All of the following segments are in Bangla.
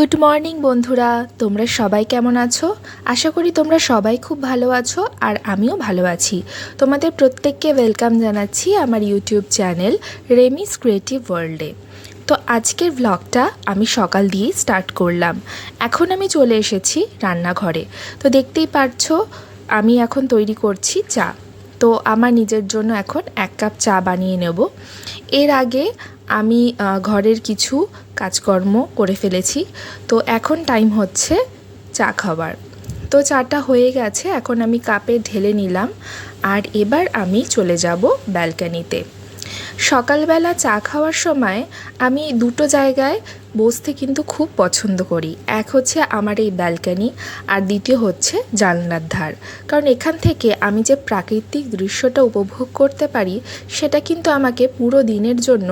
গুড মর্নিং বন্ধুরা, তোমরা সবাই কেমন আছো? আশা করি তোমরা সবাই খুব ভালো আছো আর আমিও ভালো আছি। তোমাদের প্রত্যেককে ওয়েলকাম জানাচ্ছি আমার ইউটিউব চ্যানেল রেমিস ক্রিয়েটিভ ওয়ার্ল্ডে। তো আজকের ব্লগটা আমি সকাল দিয়েই স্টার্ট করলাম। এখন আমি চলে এসেছি রান্নাঘরে। তো দেখতেই পারছো আমি এখন তৈরি করছি চা। তো আমার নিজের জন্য এখন 1 কাপ চা বানিয়ে নেব। এর আগে আমি ঘরের কিছু কাজকর্ম করে ফেলেছি। তো এখন টাইম হচ্ছে চা খাবার। তো চাটা হয়ে গেছে, এখন আমি কাপে ঢেলে নিলাম আর এবার আমি চলে যাব ব্যালকনিতে। সকালবেলা চা খাওয়ার সময় আমি দুটো জায়গায় বসতে কিন্তু খুব পছন্দ করি। এক হচ্ছে আমার এই ব্যালকনি আর দ্বিতীয় হচ্ছে জানলার ধার। কারণ এখান থেকে আমি যে প্রাকৃতিক দৃশ্যটা উপভোগ করতে পারি সেটা কিন্তু আমাকে পুরো দিনের জন্য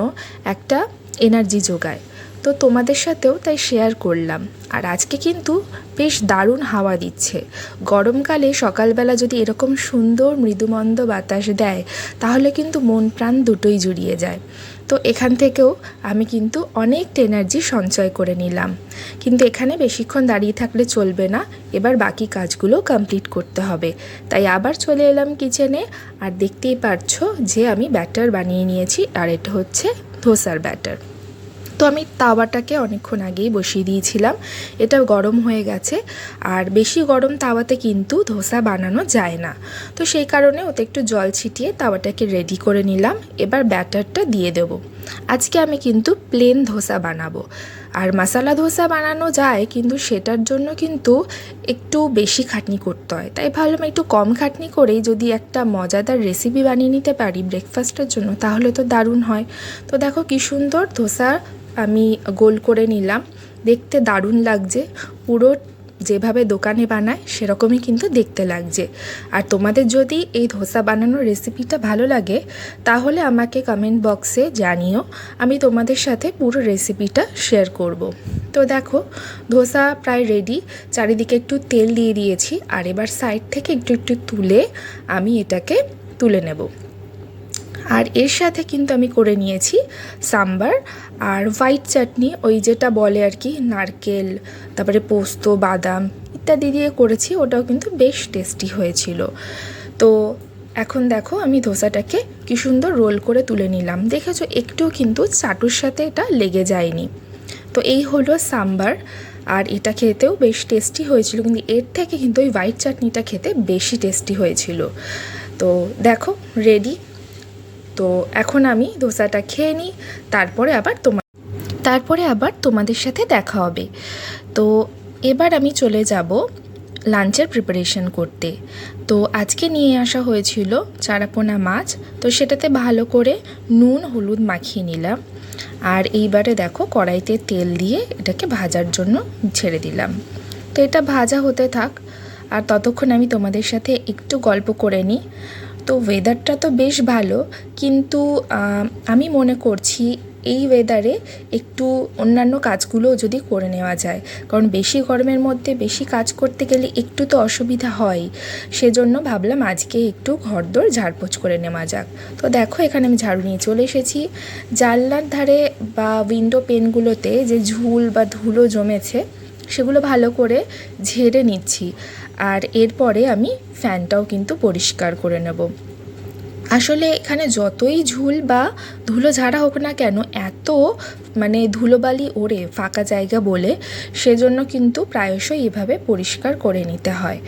একটা এনার্জি যোগায়। তো তোমাদের সাথেও তাই শেয়ার করলাম। আর আজকে কিন্তু বেশ দারুণ হাওয়া দিচ্ছে। গরমকালে সকালবেলা যদি এরকম সুন্দর মৃদুমন্দ বাতাস দেয় তাহলে কিন্তু মন প্রাণ দুটোই জুড়িয়ে যায়। তো এখান থেকেও আমি কিন্তু অনেকটা এনার্জি সঞ্চয় করে নিলাম। কিন্তু এখানে বেশিক্ষণ দাঁড়িয়ে থাকলে চলবে না, এবার বাকি কাজগুলো কমপ্লিট করতে হবে। তাই আবার চলে এলাম কিচেনে। আর দেখতেই পারছো যে আমি ব্যাটার বানিয়ে নিয়েছি, আর এটা হচ্ছে ধোসার ব্যাটার। তো আমি তাওয়াটাকে অনেকক্ষণ আগেই বসিয়ে দিয়েছিলাম, এটা গরম হয়ে গেছে। আর বেশি গরম তাওয়াতে কিন্তু ধোসা বানানো যায় না। তো সেই কারণে ওতে একটু জল ছিটিয়ে তাওয়াটাকে রেডি করে নিলাম। এবার ব্যাটারটা দিয়ে দেবো। আজকে আমি কিন্তু প্লেন ধোসা বানাবো। আর মশলা ধোসা বানানো যায়, কিন্তু সেটার জন্য কিন্তু একটু বেশি খাটনি করতে হয়। তাই ভাবলাম একটু কম খাটনি করেই যদি একটা মজাদার রেসিপি বানিয়ে নিতে পারি ব্রেকফাস্টের জন্য, তাহলে তো দারুণ হয়। তো দেখো কি সুন্দর ধোসা আমি গোল করে নিলাম, দেখতে দারুণ লাগছে। পুরো যেভাবে দোকানে বানায় সেরকমই কিন্তু দেখতে লাগছে। আর তোমাদের যদি এই ধোসা বানানোর রেসিপিটা ভালো লাগে তাহলে আমাকে কমেন্ট বক্সে জানিও, আমি তোমাদের সাথে পুরো রেসিপিটা শেয়ার করব। তো দেখো ধোসা প্রায় রেডি, চারিদিকে একটু তেল দিয়ে দিয়েছি। আর এবার সাইড থেকে একটু একটু তুলে আমি এটাকে তুলে নেব। আর এর সাথে কিন্তু আমি করে নিয়েছি সাম্বার আর হোয়াইট চাটনি, ওই যেটা বলে আর কি নারকেল, তারপরে পোস্ত, বাদাম ইত্যাদি দিয়ে করেছি, ওটাও কিন্তু বেশ টেস্টি হয়েছিল। তো এখন দেখো আমি ধোসাটাকে কি সুন্দর রোল করে তুলে নিলাম। দেখেছো একটুও কিন্তু চাটুর সাথে এটা লেগে যায়নি। তো এই হলো সাম্বার, আর এটা খেতেও বেশ টেস্টি হয়েছিল, কিন্তু এর থেকে কিন্তু ওই হোয়াইট চাটনিটা খেতে বেশি টেস্টি হয়েছিল। তো দেখো রেডি। তো এখন আমি ধোসাটা খেয়ে নিই, তারপরে আবার তোমাদের সাথে দেখা হবে। তো এবার আমি চলে যাব লাঞ্চের প্রিপারেশন করতে। তো আজকে নিয়ে আসা হয়েছিল চারাপোনা মাছ, তো সেটাতে ভালো করে নুন হলুদ মাখিয়ে নিলাম। আর এইবারে দেখো কড়াইতে তেল দিয়ে এটাকে ভাজার জন্য ছেড়ে দিলাম। তো এটা ভাজা হতে থাক, আর ততক্ষণ আমি তোমাদের সাথে একটু গল্প করে নিই। তো ওয়েদারটা তো বেশ ভালো, কিন্তু আমি মনে করছি এই ওয়েদারে একটু অন্যান্য কাজগুলোও যদি করে নেওয়া যায়, কারণ বেশি গরমের মধ্যে বেশি কাজ করতে গেলে একটু তো অসুবিধা হয়। সেজন্য ভাবলাম আজকে একটু ঘরদোর ঝাড়পোছ করে নেওয়া যাক। তো দেখো এখানে আমি ঝাড়ু নিয়ে চলে এসেছি। জানলার ধারে বা উইন্ডো পেনগুলোতে যে ঝুল বা ধুলো জমেছে সেগুলো ভালো করে ঝেড়ে নিচ্ছি। আর এরপরে আমি ফ্যানটাও কিন্তু পরিষ্কার করে নেব। আসলে এখানে যতই ঝুল বা ধুলো ঝাড়া হোক না কেন, এত ধুলোবালি ওড়ে ফাঁকা জায়গা বলে, সেজন্য কিন্তু প্রায়শই এভাবে পরিষ্কার করে নিতে হয়।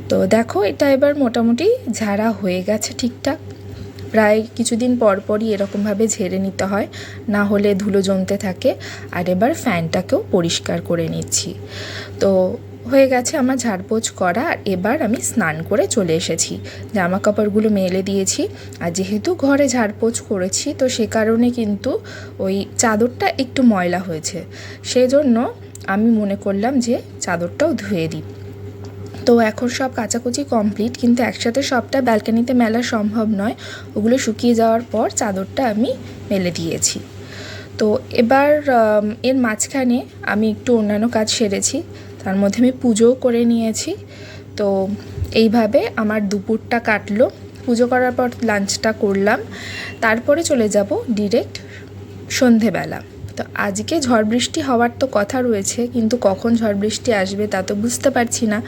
তো দেখো এটা এবার মোটামুটি ঝাড়া হয়ে গেছে ঠিকঠাক। প্রায় কিছুদিন পরপরই এরকমভাবে ঝেড়ে নিতে হয়, না হলে ধুলো জমতে থাকে। আর এবার ফ্যানটাকেও পরিষ্কার করে নিচ্ছি। তো হয়ে গেছে আমার ঝাড়পোছ করা। আর এবার আমি স্নান করে চলে এসেছি, জামা কাপড়গুলো মেলে দিয়েছি। আর যেহেতু ঘরে ঝাড়পোছ করেছি, তো সে কারণে কিন্তু ওই চাদরটা একটু ময়লা হয়েছে, সেজন্য আমি মনে করলাম যে চাদরটাও ধুয়ে দিই। তো এখন সব কাচাকুচি কমপ্লিট, কিন্তু একসাথে সবটা ব্যালকনিতে মেলা সম্ভব নয়। ওগুলো শুকিয়ে যাওয়ার পর চাদরটা আমি মেলে দিয়েছি। তো এবার এর মাঝখানে আমি একটু অন্যান্য কাজ সেরেছি, তার মধ্যে আমি পুজোও করে নিয়েছি। তো এইভাবে আমার দুপুরটা কাটলো। পুজো করার পর লাঞ্চটা করলাম, তারপরে চলে যাব ডিরেক্ট সন্ধেবেলা। তো আজকে ঝড় বৃষ্টি হওয়ার তো কথা রয়েছে, কিন্তু কখন ঝড় বৃষ্টি আসবে তা তো বুঝতে পারছি না।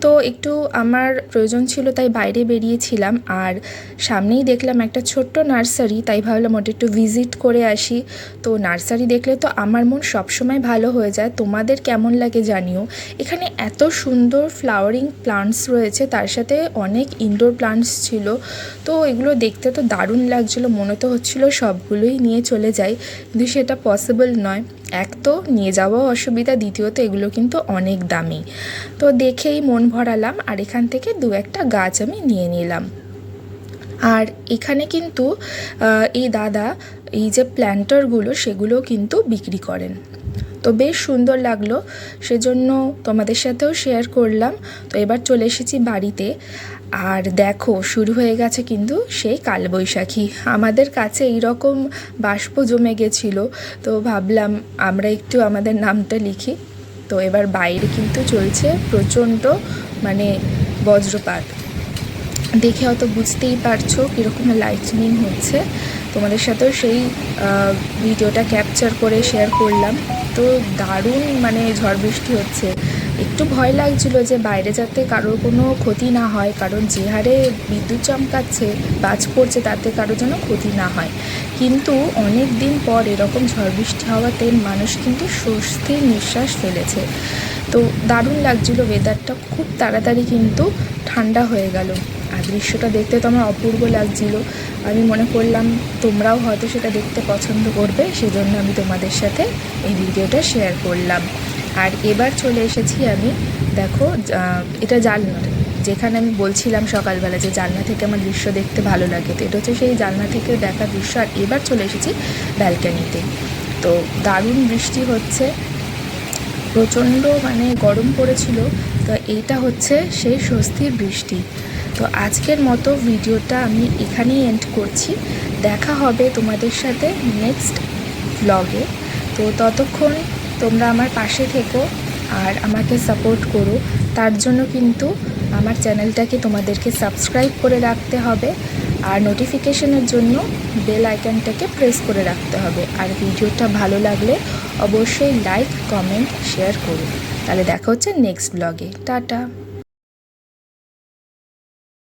তো একটু আমার প্রয়োজন ছিল তাই বাইরে বেরিয়েছিলাম, আর সামনেই দেখলাম একটা ছোট্ট নার্সারি, তাই ভাবলাম ওটা একটু ভিজিট করে আসি। তো নার্সারি দেখলে তো আমার মন সবসময় ভালো হয়ে যায়, তোমাদের কেমন লাগে জানিও। এখানে এত সুন্দর ফ্লাওয়ারিং প্লান্টস রয়েছে, তার সাথে অনেক ইনডোর প্লান্টস ছিল। তো এগুলো দেখতে তো দারুণ লাগছিলো, মনে তো হচ্ছিলো সবগুলোই নিয়ে চলে যাই, কিন্তু সেটা পসিবল নয়। এক তো নিয়ে যাওয়াও অসুবিধা, দ্বিতীয়ত এগুলো কিন্তু অনেক দামি। তো দেখেই মন ভরালাম, আর এখান থেকে দু একটা গাছ আমি নিয়ে নিলাম। আর এখানে কিন্তু এই দাদা এই যে প্ল্যান্টারগুলো সেগুলো কিন্তু বিক্রি করেন। তো বেশ সুন্দর লাগলো, সেজন্য তোমাদের সাথেও শেয়ার করলাম। তো এবার চলে এসেছি বাড়িতে, আর দেখো শুরু হয়ে গেছে কিন্তু সেই কালবৈশাখী। আমাদের কাছে এইরকম বাষ্প জমে গেছিলো, তো ভাবলাম আমরা একটু আমাদের নামটা লিখি। তো এবার বাইরে কিন্তু চলছে প্রচণ্ড মানে বজ্রপাত, দেখে অত বুঝতেই পারছো কীরকম লাইটনিং হচ্ছে। তোমাদের সাথেও সেই ভিডিওটা ক্যাপচার করে শেয়ার করলাম। তো দারুণ মানে ঝড় বৃষ্টি হচ্ছে। একটু ভয় লাগছিল যে বাইরে যাতে কারোর কোনো ক্ষতি না হয়, কারণ যে হারে বিদ্যুৎ চমকাচ্ছে, বাজ পড়ছে, তাতে কারোর যেন ক্ষতি না হয়। কিন্তু অনেক দিন পর এরকম ঝড় বৃষ্টি হওয়াতে মানুষ কিন্তু স্বস্তির নিঃশ্বাস ফেলেছে। তো দারুণ লাগছিল, ওয়েদারটা খুব তাড়াতাড়ি কিন্তু ঠান্ডা হয়ে গেল, আর দৃশ্যটা দেখতে তো আমার অপূর্ব লাগছিল। আমি মনে করলাম তোমরাও হয়তো সেটা দেখতে পছন্দ করবে, সেজন্য আমি তোমাদের সাথে এই ভিডিওটা শেয়ার করলাম। আর এবার চলে এসেছি আমি, দেখো এটা জানলা, যেখানে আমি বলছিলাম সকালবেলা যে জানলা থেকে আমার দৃশ্য দেখতে ভালো লাগে, তো এটা হচ্ছে সেই জানলা থেকে দেখা দৃশ্য। আর এবার চলে এসেছি ব্যালকানিতে। তো দারুণ বৃষ্টি হচ্ছে, প্রচণ্ড মানে গরম পড়েছিল, তো এইটা হচ্ছে সেই স্বস্তির বৃষ্টি। তো আজকের মতো ভিডিওটা আমি এখানেই এন্ড করছি, দেখা হবে তোমাদের সাথে নেক্সট ব্লগে। তো ততক্ষণ তোমরা আমার পাশে থেকো আর আমাকে সাপোর্ট করো, তার জন্য কিন্তু আমার চ্যানেলটাকে তোমাদেরকে সাবস্ক্রাইব করে রাখতে হবে, আর নোটিফিকেশনের জন্য বেল আইকনটাকে প্রেস করে রাখতে হবে। আর ভিডিওটা ভালো লাগলে অবশ্যই লাইক, কমেন্ট, শেয়ার করুন। তাহলে দেখা হচ্ছে নেক্সট ব্লগে। টাটা।